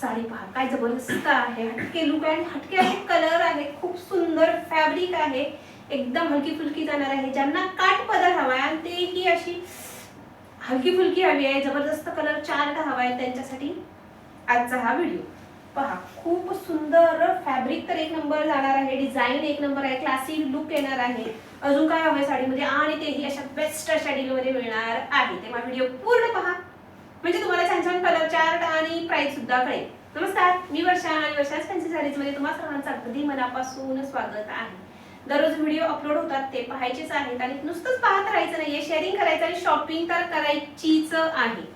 साडी पहा काय जबरदस्त आहे, हटके लुक आहे, हटके असे कलर आहे, खूप सुंदर फॅब्रिक आहे, एकदम हलकी फुलकी जाणार आहे. ज्यांना काठ पदर हवा आहे ते ही अशी हलकी फुलकी हवी आहे, जबरदस्त कलर चार्ट हवा आहे, त्यांच्यासाठी आजचा हा व्हिडिओ पहा. खूप सुंदर फॅब्रिक तर एक नंबर जाणार आहे, डिझाईन एक नंबर आहे, क्लासिक लुक येणार आहे. अजून काय हवंय साडीमध्ये आणि तेही अशा बेस्ट अशा डीलमध्ये मिळणार आहे. तेव्हा व्हिडिओ पूर्ण पहा म्हणजे तुम्हाला छान छान कलर चार्ट आणि प्राइस सुद्धा कळेल. नमस्कार, मी वर्षा आणि वर्षाच फॅन्सी साडीजमध्ये तुम्हा सर्वांचं अगदी मनापासून स्वागत आहे. दररोज व्हिडिओ अपलोड होतात ते पाहायचेच आहेत आणि नुसतंच पाहत राहायचं नाहीये, शेअरिंग करायचं आणि शॉपिंग तर करायचीच आहे.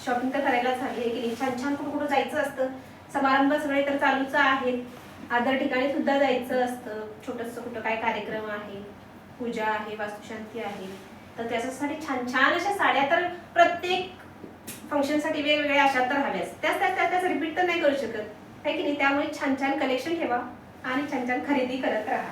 शॉपिंग तर करायलाच हवी आहे की छान छान कुठं कुठं जायचं असतं, समारंभ सगळे तर चालूच आहेत, आदर ठिकाणी सुद्धा जायचं असतं, छोटंसं कुठं काय कार्यक्रम आहे, पूजा आहे, वास्तुशांती आहे, तर त्याच्यासाठी छान छान अशा साड्या तर प्रत्येक फंक्शनसाठी वेगवेगळ्या अशा तर हव्याच, त्याच रिपीट तर नाही करू शकत आहे की नाही. त्यामुळे छान छान कलेक्शन ठेवा आणि छान छान खरेदी करत राहा.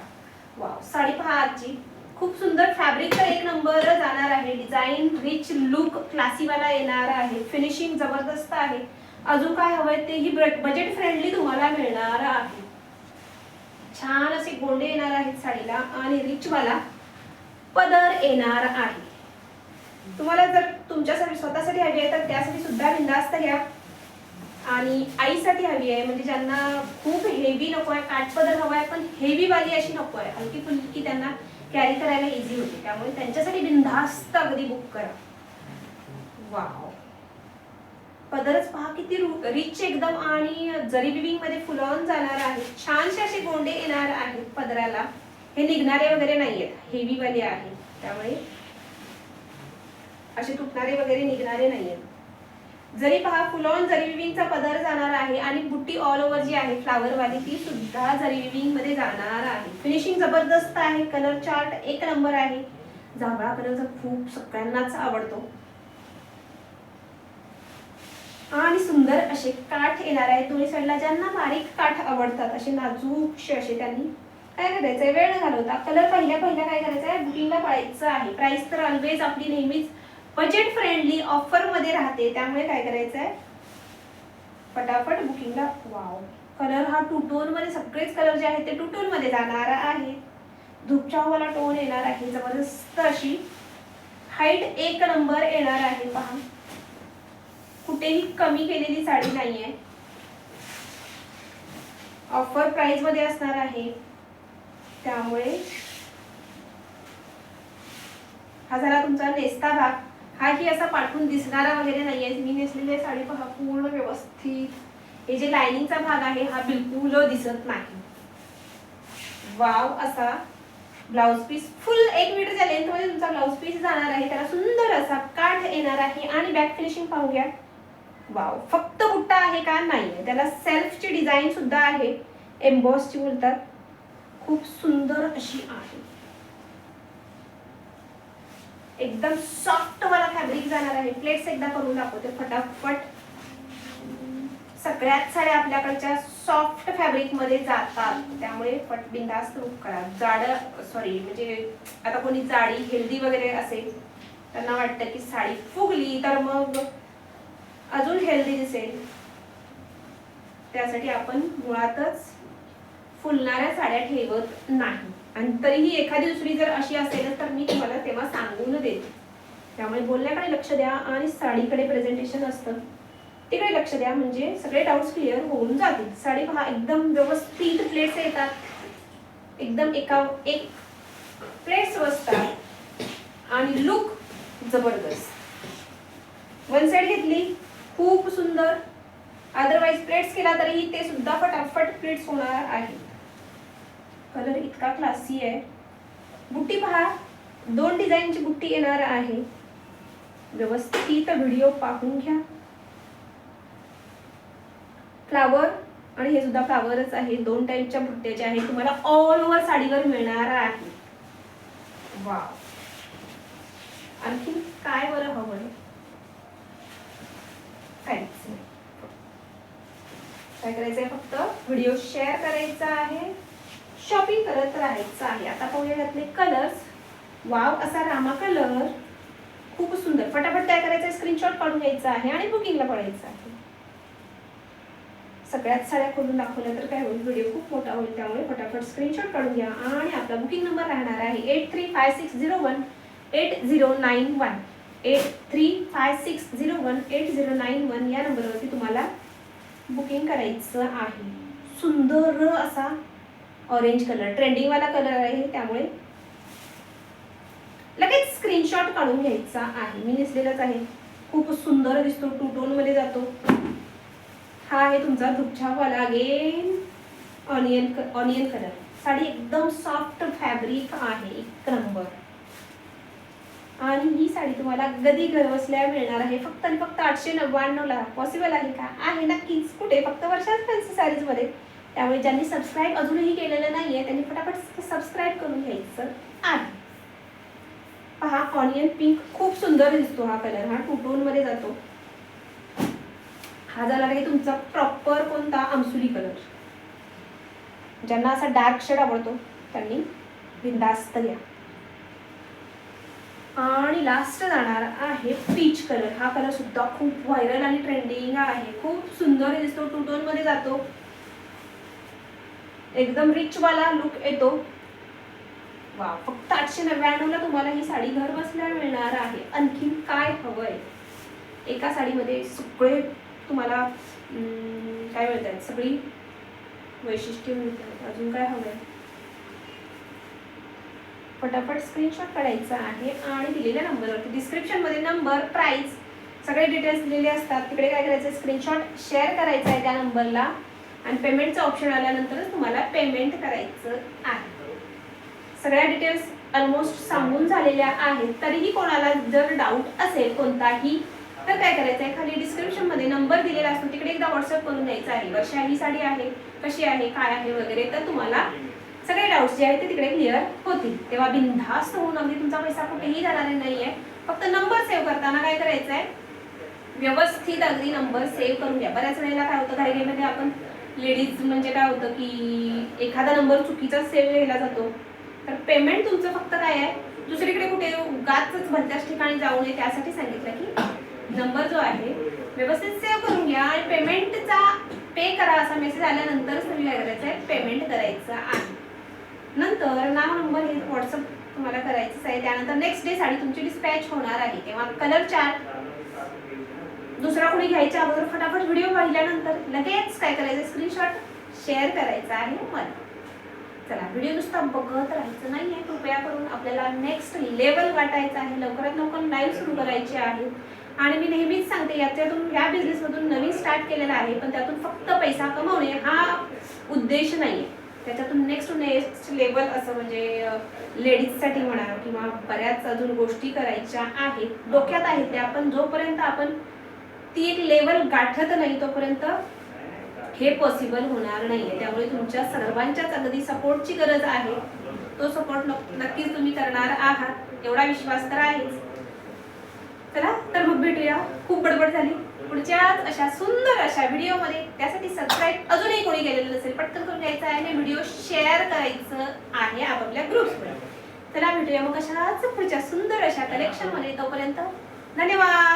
वाव, साडी पहा आजची खूप सुंदर, फॅब्रिक तर एक नंबर जाणार आहे, डिझाईन रिच लुक क्लासीवाला येणार आहे, फिनिशिंग जबरदस्त आहे. अजून काय हवंय तेही बजेट फ्रेंडली तुम्हाला मिळणार आहे. छान असे गोंडे येणार आहेत साडीला आणि रिच वाला पदर येणार आहे. तुम्हाला जर तुमच्यासाठी स्वतःसाठी हवी आहे तर त्यासाठी सुद्धा बिंदास्त घ्या आणि आईसाठी हवी आहे म्हणजे ज्यांना खूप हेवी नको आहे, काठपदर हवा आहे पण हेवी वाली अशी नको आहे, हलकी फुलकी त्यांना कॅरी करायला इझी होते, त्यामुळे त्यांच्यासाठी बिंदास्त अगदी बुक करा. वाव, पदरच पहा किती रिच एकदम आणि जरी विविंग मध्ये फुल ऑन जाणार आहे. छानसे असे गोंडे येणार आहेत पदराला, हे निघणारे वगैरे नाहीयेत, हेवी वाले आहे त्यामुळे असे तुटणारे वगैरे निघणारे नाहीयेत. जरी पहा फुल ऑन जरी विविंगचा पदर जाणार आहे आणि बुट्टी ऑल ओव्हर जी आहे फ्लावर वाली ती सुद्धा जरी विविंग मध्ये जाणार आहे. फिनिशिंग जबरदस्त आहे, कलर चार्ट एक नंबर आहे. जांभळा कलर तर खूप सगळ्यांनाच आवडतो आणि सुंदर असे काठ येणार आहे दोन्ही साईडला. ज्यांना बारीक काठ आवडतात असे नाजूकशे असे त्यांनी काय करायचंय, वेळ न घालवता कलर पहिल्या काय करायचंय, बुकिंगला पळायचं आहे. प्राइस तर ऑलवेज आपली नेहमीच बजेट फ्रेंडली ऑफर मध्ये राहते, त्यामुळे काय करायचंय फटाफट बुकिंगला. वाव, कलर हा टू टोन मध्ये, सगळेच कलर जे आहेत ते टू टोन मध्ये जाणार आहे. धूपचावाला टोन येणार आहे, जबरदस्त अशी हाईट एक नंबर येणार आहे. पहा कुठेही कमी केलेली साडी नाहीये, ऑफर प्राइस मध्ये असणार आहे, त्यामुळे हा झाला तुमचा नेसता भाग. हा ही असा पाठवून दिसणारा वगैरे नाहीये. मी नेसलेली साडी पहा पूर्ण व्यवस्थित, हे जे लाइनिंगचा भाग आहे हा बिलकुल दिसत नाही. वाव, असा ब्लाउज पीस फुल 1 मीटरच्या लेंथ मध्ये तुमचा ब्लाउज पीस जाणार आहे, त्याला सुंदर असा काठ येणार आहे आणि बॅक फिनिशिंग पाहूया. वाव, फक्त बुट्टा आहे का, नाहीये, त्याला सेल्फची डिझाईन सुद्धा आहे, एम्बॉसची बोलतात, खूप सुंदर अशी आहे. एकदम सॉफ्ट वाला फॅब्रिक जाणार आहे. प्लेट्स एकदा करून दाखवते फटाफट. सगळ्याच साड्या आपल्याकडच्या सॉफ्ट फॅब्रिक मध्ये जातात, त्यामुळे फट बिंदास्त बुक करा. जाड म्हणजे आता कोणी जाडी हेल्दी वगैरे असेल, त्यांना वाटतं की साडी फुगली तर मग अजून हेल्दी दिसेल, त्यासाठी आपण मुळातच फुलणाऱ्या साड्या ठेवत नाही. आणि तरीही एखादी दुसरी जर अशी असेल तर मी तुम्हाला तेव्हा सांगून देते. त्यामुळे बोलण्याकडे लक्ष द्या आणि साडीकडे प्रेझेंटेशन असतं तिकडे लक्ष द्या, म्हणजे सगळे डाऊट्स क्लिअर होऊन जातील. साडी पहा एकदम व्यवस्थित प्लेट्स येतात, एकदम एक प्लेट्स बसतात आणि लुक जबरदस्त. वन साइड घेतली खूप सुंदर, अदरवाइज प्लेट्स केला तरीही ते सुद्धा फटाफट प्लेट्स होणार आहेत. कलर इतका क्लासी आहे. बुट्टी पहा, 2 डिझाईनची बुट्टी येणार आहे, व्यवस्थित व्हिडिओ पाहून घ्या. फ्लावर आणि हे सुद्धा फ्लावरच आहे, 2 टाईपच्या बुट्ट्याच्या आहे, तुम्हाला ऑल ओव्हर साडीवर मिळणार आहे. वाव, आणखी काय बरं हवंय, काहीच नाही. काय करायचंय, फक्त व्हिडिओ शेअर करायचा आहे, शॉपिंग करत राहायचं आहे. आता पाहूया यातले कलर्स. वाव, असा रामा कलर खूप सुंदर. फटाफट काय करायचंय, स्क्रीनशॉट काढून घ्यायचा आहे आणि बुकिंगला पडायचं आहे. सगळ्याच साड्या खोलून दाखवल्या तर काय होईल, व्हिडिओ खूप मोठा होईल. त्यामुळे फटाफट स्क्रीनशॉट काढून घ्या. आणि आपला बुकिंग नंबर राहणार आहे 8356018091. 8356018091 या नंबरवरती तुम्हाला बुकिंग करायचं आहे. सुंदर असा ऑरेंज कलर, ट्रेंडिंगवाला कलर आहे, त्यामुळे लगेच स्क्रीनशॉट काढून घ्यायचा आहे. मी नेसलेलाच आहे, खूप सुंदर दिसतो, टू टोन मध्ये जातो. हा आहे तुमचा धुपछापवाला अगेन ऑनियन कलर. साडी एकदम सॉफ्ट फॅब्रिक आहे, एक नंबर. आणि ही साडी तुम्हाला गदी घर बसल्या मिळणार आहे फक्त आणि फक्त 899 ला. पॉसिबल आहे का? आहे नक्कीच. कुठे? फक्त वर्षाच फॅन्सी साडीज मध्ये. त्यामुळे ज्यांनी सबस्क्राईब अजूनही केलेलं नाहीये त्यांनी फटाफट सबस्क्राईब करून घ्यायचं आहे. पहा, ऑनियन पिंक खूप सुंदर दिसतो हा कलर. हा टू टोन मध्ये जातो. हा जाणार आहे तुमचा प्रॉपर कोणता, आमसुली कलर. ज्यांना असा डार्क शेड आवडतो त्यांनी बिंदास्त घ्या. आणि लास्ट जाणार आहे पीच कलर. हा कलर सुद्धा खूप व्हायरल आणि ट्रेंडिंग आहे, खूप सुंदर दिसतो, टू टोन मध्ये जातो, एकदम रिच वाला लुक येतो. वा, फक्त 899 ला तुम्हाला ही साडी घर बसल्या मिळणार आहे. आणखीन काय हवंय? एका साडीमध्ये सगळे तुम्हाला काय मिळतात, सगळी वैशिष्ट्य मिळतात. अजून काय हवंय? फटाफट स्क्रीनशॉट काढायचा आहे आणि दिलेल्या नंबरवरती डिस्क्रिप्शन मध्ये नंबर, प्राइस सगळे डिटेल्स दिलेले असतात. तिकडे काय करायचं, स्क्रीनशॉट शेअर करायचा आहे त्या नंबरला आणि पेमेंटचं ऑप्शन आल्यानंतरच तुम्हाला पेमेंट करायचं आहे. सगळ्या डिटेल्स ऑलमोस्ट सांगून झालेल्या आहेत. तरीही कोणाला जर डाऊट असेल कोणताही तर काय करायचं आहे, खाली डिस्क्रिप्शन मध्ये नंबर दिलेला असतो, तिकडे एकदा व्हॉट्सअप करून द्यायचा आहे. वर्षा ही साडी आहे, कशी आहे, काय आहे वगैरे, तर तुम्हाला सगळे डाऊट्स जे आहेत ते तिकडे क्लिअर होतील. तेव्हा बिनधास्त होऊन अगदी तुमचा पैसा कुठेही जाणार नाहीये. फक्त नंबर सेव्ह करताना काय करायचं आहे, व्यवस्थित अगदी नंबर सेव्ह करून घ्या. बऱ्याच वेळेला काय होतं, घाईघाईमध्ये आपण लेडीज म्हणजे काय होतं की एखादा नंबर चुकीचा सेव्ह केला जातो, तर पेमेंट तुमचं फक्त काय आहे, दुसरीकडे कुठे उगाचच भलत्याच ठिकाणी जाऊ नये. त्यासाठी सांगितलं की नंबर जो आहे व्यवस्थित सेव्ह करून घ्या आणि पेमेंटचा पे करा असा मेसेज आल्यानंतरच तुम्ही काय करायचं आहे, पेमेंट करायचं आहे. नंतर नाव, नंबर हे व्हॉट्सअप तुम्हाला करायचंच आहे. त्यानंतर नेक्स्ट डे साडी तुमची डिस्पॅच होणार आहे. तेव्हा कलर चार्ट दुसरा कोणी घ्यायच्या अगोदर फटाफट व्हिडिओ पाहिल्यानंतर लगेच काय करायचं, स्क्रीनशॉट शेअर करायचा आहे मला. चला, व्हिडिओ नुसता बघत राहायचं नाहीये, कृपया करून आपल्याला नेक्स्ट लेवल गाठायचं आहे. लवकरात लवकर लाईव्ह सुरू करायची आहे. आणि मी नेहमीच सांगते, याच्यातून या बिझनेसमधून नवीन स्टार्ट केलेला आहे, पण त्यातून फक्त पैसा कमवणे हा उद्देश नाहीये. त्याच्यातून नेक्स्ट लेवल असं म्हणजे लेडीजसाठी म्हणा किंवा बऱ्याच अजून गोष्टी करायच्या आहेत, डोक्यात आहेत त्या, पण जोपर्यंत आपण ती एक लेवल गाठत नाही तोपर्यंत हे पॉसिबल होणार नाहीये. त्यामुळे तुमच्या सर्वांच्याच अगदी सपोर्टची गरज आहे. तो सपोर्ट नक्कीच तुम्ही करणार आहात, एवढा विश्वास तर आहेच. चला तर मग भेटूया. खूप बडबड झाली. पुढच्याच अशा सुंदर अशा व्हिडिओमध्ये. त्यासाठी सबस्क्राईब अजूनही कोणी केलेलं नसेल पटकन करून घ्यायचं आहे आणि व्हिडिओ शेअर करायचं आहे आपापल्या ग्रुप्समध्ये. चला भेटूया मग अशाच पुढच्या सुंदर अशा कलेक्शनमध्ये. तोपर्यंत धन्यवाद.